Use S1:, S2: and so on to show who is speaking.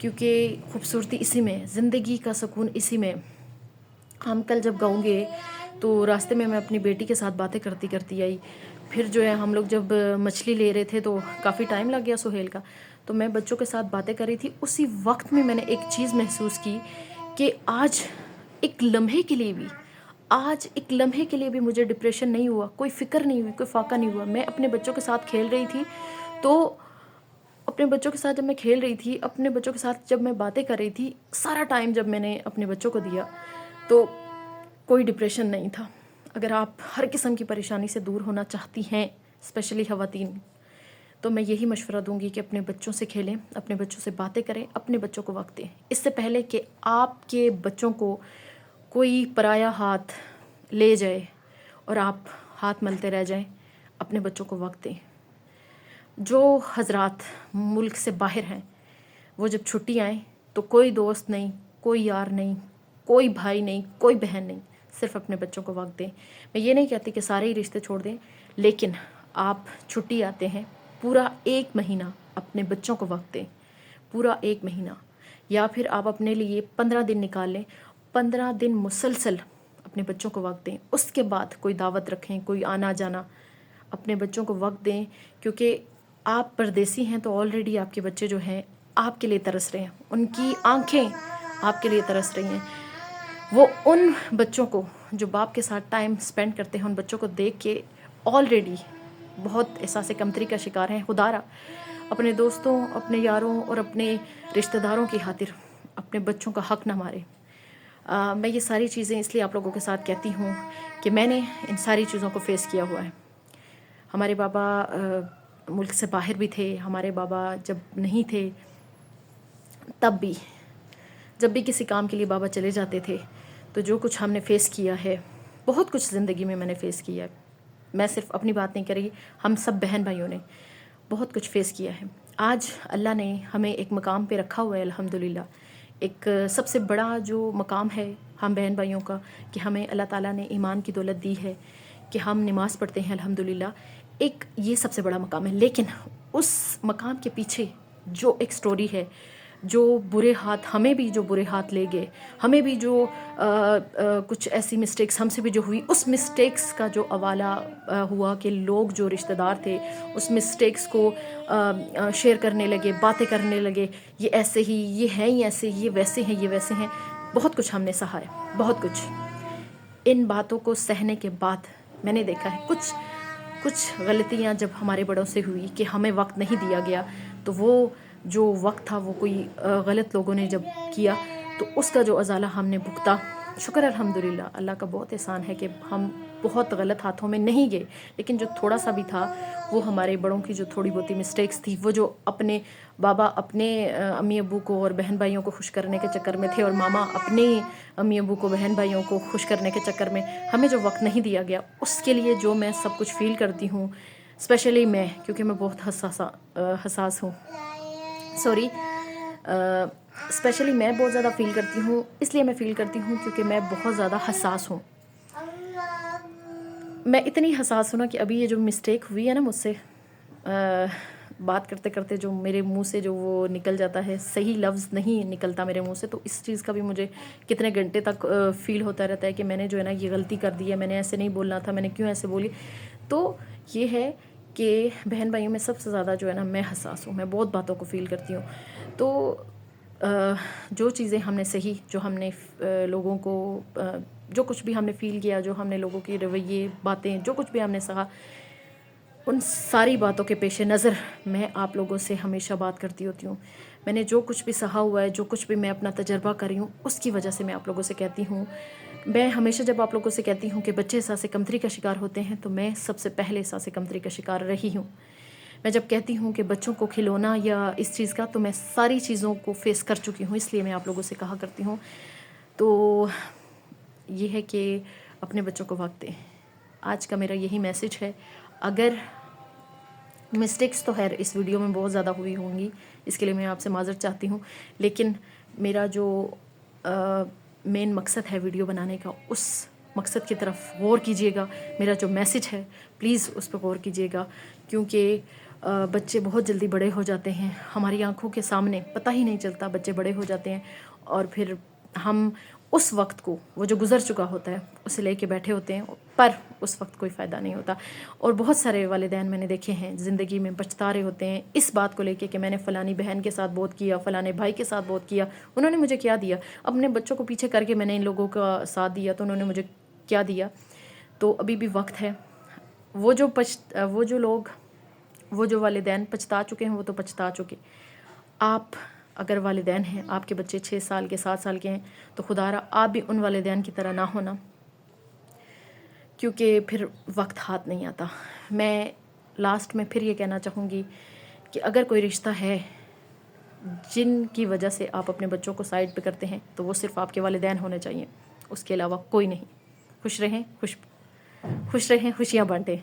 S1: کیونکہ خوبصورتی اسی میں، زندگی کا سکون اسی میں۔ ہم کل جب گاؤں گئے تو راستے میں اپنی بیٹی کے ساتھ باتیں کرتی کرتی آئی، پھر جو ہے ہم لوگ جب مچھلی لے رہے تھے تو کافی ٹائم لگ گیا سہیل کا، تو میں بچوں کے ساتھ باتیں کر رہی تھی، اسی وقت میں نے ایک چیز محسوس کی کہ آج ایک لمحے کے لیے بھی مجھے ڈپریشن نہیں ہوا، کوئی فکر نہیں ہوئی، کوئی فاقہ نہیں ہوا۔ میں اپنے بچوں کے ساتھ کھیل رہی تھی، تو اپنے بچوں کے ساتھ جب میں کھیل رہی تھی، اپنے بچوں کے ساتھ جب میں باتیں کر رہی تھی، سارا ٹائم جب میں نے اپنے بچوں کو دیا تو کوئی ڈپریشن نہیں تھا۔ اگر آپ ہر قسم کی پریشانی سے دور ہونا چاہتی ہیں، اسپیشلی خواتین، تو میں یہی مشورہ دوں گی کہ اپنے بچوں سے کھیلیں، اپنے بچوں سے باتیں کریں، اپنے بچوں کو وقت دیں، اس سے پہلے کہ آپ کے بچوں کو کوئی پرایا ہاتھ لے جائے اور آپ ہاتھ ملتے رہ جائیں۔ اپنے بچوں کو وقت دیں۔ جو حضرات ملک سے باہر ہیں، وہ جب چھٹی آئیں تو کوئی دوست نہیں، کوئی یار نہیں، کوئی بھائی نہیں، کوئی بہن نہیں، صرف اپنے بچوں کو وقت دیں۔ میں یہ نہیں کہتی کہ سارے ہی رشتے چھوڑ دیں، لیکن آپ چھٹی آتے ہیں، پورا 1 مہینہ اپنے بچوں کو وقت دیں، پورا 1 مہینہ، یا پھر آپ اپنے لیے 15 دن نکال لیں، 15 دن مسلسل اپنے بچوں کو وقت دیں۔ اس کے بعد کوئی دعوت رکھیں، کوئی آنا جانا، اپنے بچوں کو وقت دیں، کیونکہ آپ پردیسی ہیں تو آلریڈی آپ کے بچے جو ہیں آپ کے لیے ترس رہے ہیں، ان کی آنکھیں آپ کے لیے ترس رہی ہیں۔ وہ ان بچوں کو جو باپ کے ساتھ ٹائم سپینڈ کرتے ہیں، ان بچوں کو دیکھ کے آلریڈی بہت احساس کمتری کا شکار ہیں۔ خدا را اپنے دوستوں، اپنے یاروں اور اپنے رشتہ داروں کی خاطر اپنے بچوں کا حق نہ مارے۔ میں یہ ساری چیزیں اس لیے آپ لوگوں کے ساتھ کہتی ہوں کہ میں نے ان ساری چیزوں کو فیس کیا ہوا ہے۔ ہمارے بابا ملک سے باہر بھی تھے، ہمارے بابا جب نہیں تھے تب بھی، جب بھی کسی کام کے لیے بابا چلے جاتے تھے، تو جو کچھ ہم نے فیس کیا ہے، بہت کچھ زندگی میں نے فیس کیا ہے۔ میں صرف اپنی بات نہیں کر رہی، ہم سب بہن بھائیوں نے بہت کچھ فیس کیا ہے۔ آج اللہ نے ہمیں ایک مقام پہ رکھا ہوا ہے الحمدللہ۔ ایک سب سے بڑا جو مقام ہے ہم بہن بھائیوں کا، کہ ہمیں اللہ تعالیٰ نے ایمان کی دولت دی ہے، کہ ہم نماز پڑھتے ہیں الحمدللہ، ایک یہ سب سے بڑا مقام ہے۔ لیکن اس مقام کے پیچھے جو ایک سٹوری ہے، جو برے ہاتھ، ہمیں بھی جو برے ہاتھ لے گئے، ہمیں بھی جو کچھ ایسی مسٹیکس ہم سے بھی جو ہوئی، اس مسٹیکس کا جو حوالہ ہوا کہ لوگ جو رشتہ دار تھے اس مسٹیکس کو شیئر کرنے لگے، باتیں کرنے لگے، یہ ایسے ہی، یہ ہیں ہی ایسے، یہ ویسے ہیں، یہ ویسے ہیں۔ بہت کچھ ہم نے سہا ہے، بہت کچھ۔ ان باتوں کو سہنے کے بعد میں نے دیکھا ہے کچھ غلطیاں جب ہمارے بڑوں سے ہوئی کہ ہمیں وقت نہیں دیا گیا، تو وہ جو وقت تھا وہ کوئی غلط لوگوں نے جب کیا تو اس کا جو ازالہ ہم نے بھگتا۔ شکر الحمدللہ، اللہ کا بہت احسان ہے کہ ہم بہت غلط ہاتھوں میں نہیں گئے، لیکن جو تھوڑا سا بھی تھا وہ ہمارے بڑوں کی جو تھوڑی بہت مسٹیکس تھی، وہ جو اپنے بابا اپنے امی ابو کو اور بہن بھائیوں کو خوش کرنے کے چکر میں تھے، اور ماما اپنے امی ابو کو، بہن بھائیوں کو خوش کرنے کے چکر میں ہمیں جو وقت نہیں دیا گیا، اس کے لیے جو میں سب کچھ فیل کرتی ہوں، اسپیشلی میں، کیونکہ میں بہت حساس ہوں، سوری، اسپیشلی میں بہت زیادہ فیل کرتی ہوں، اس لیے میں فیل کرتی ہوں کیونکہ میں بہت زیادہ حساس ہوں۔ میں اتنی حساس ہوں نا کہ ابھی یہ جو مسٹیک ہوئی ہے نا مجھ سے، بات کرتے کرتے جو میرے منہ سے جو وہ نکل جاتا ہے، صحیح لفظ نہیں نکلتا میرے منہ سے، تو اس چیز کا بھی مجھے کتنے گھنٹے تک فیل ہوتا رہتا ہے کہ میں نے جو ہے نا یہ غلطی کر دی ہے، میں نے ایسے نہیں بولنا تھا، میں نے کیوں ایسے بولی۔ تو یہ ہے کہ بہن بھائیوں میں سب سے زیادہ جو ہے نا میں حساس ہوں، میں بہت باتوں کو فیل کرتی ہوں۔ تو جو چیزیں ہم نے صحیح، جو ہم نے لوگوں کو، جو کچھ بھی ہم نے فیل کیا، جو ہم نے لوگوں کی رویے، باتیں، جو کچھ بھی ہم نے سہا، ان ساری باتوں کے پیش نظر میں آپ لوگوں سے ہمیشہ بات کرتی ہوتی ہوں۔ میں نے جو کچھ بھی سہا ہوا ہے، جو کچھ بھی میں اپنا تجربہ کر رہی ہوں، اس کی وجہ سے میں آپ لوگوں سے کہتی ہوں۔ میں ہمیشہ جب آپ لوگوں سے کہتی ہوں کہ بچے احساس کمتری کا شکار ہوتے ہیں، تو میں سب سے پہلے احساس کمتری کا شکار رہی ہوں۔ میں جب کہتی ہوں کہ بچوں کو کھلونا یا اس چیز کا، تو میں ساری چیزوں کو فیس کر چکی ہوں، اس لیے میں آپ لوگوں سے کہا کرتی ہوں۔ تو یہ ہے کہ اپنے بچوں کو وقت دیں۔ آج کا میرا یہی میسج ہے۔ اگر مسٹیکس تو خیر اس ویڈیو میں بہت زیادہ ہوئی ہوں گی، اس کے لیے میں آپ سے معذرت چاہتی ہوں، لیکن میرا جو مین مقصد ہے ویڈیو بنانے کا، اس مقصد کی طرف غور کیجیے گا۔ میرا جو میسج ہے پلیز اس پہ غور کیجیے گا، کیونکہ بچے بہت جلدی بڑے ہو جاتے ہیں، ہماری آنکھوں کے سامنے پتہ ہی نہیں چلتا بچے بڑے ہو جاتے ہیں، اور پھر ہم اس وقت کو، وہ جو گزر چکا ہوتا ہے، اسے لے کے بیٹھے ہوتے ہیں، پر اس وقت کوئی فائدہ نہیں ہوتا۔ اور بہت سارے والدین میں نے دیکھے ہیں زندگی میں پچھتا رہے ہوتے ہیں اس بات کو لے کے کہ میں نے فلانی بہن کے ساتھ بہت کیا، فلانے بھائی کے ساتھ بہت کیا، انہوں نے مجھے کیا دیا، اپنے بچوں کو پیچھے کر کے میں نے ان لوگوں کا ساتھ دیا تو انہوں نے مجھے کیا دیا۔ تو ابھی بھی وقت ہے، وہ جو والدین پچھتا چکے ہیں وہ تو پچھتا چکے۔ آپ اگر والدین ہیں، آپ کے بچے 6 سال کے 7 سال کے ہیں، تو خدا را آپ بھی ان والدین کی طرح نہ ہونا، کیونکہ پھر وقت ہاتھ نہیں آتا۔ میں لاسٹ میں پھر یہ کہنا چاہوں گی کہ اگر کوئی رشتہ ہے جن کی وجہ سے آپ اپنے بچوں کو سائڈ پہ کرتے ہیں تو وہ صرف آپ کے والدین ہونے چاہیے، اس کے علاوہ کوئی نہیں۔ خوش رہیں، خوشیاں بانٹیں۔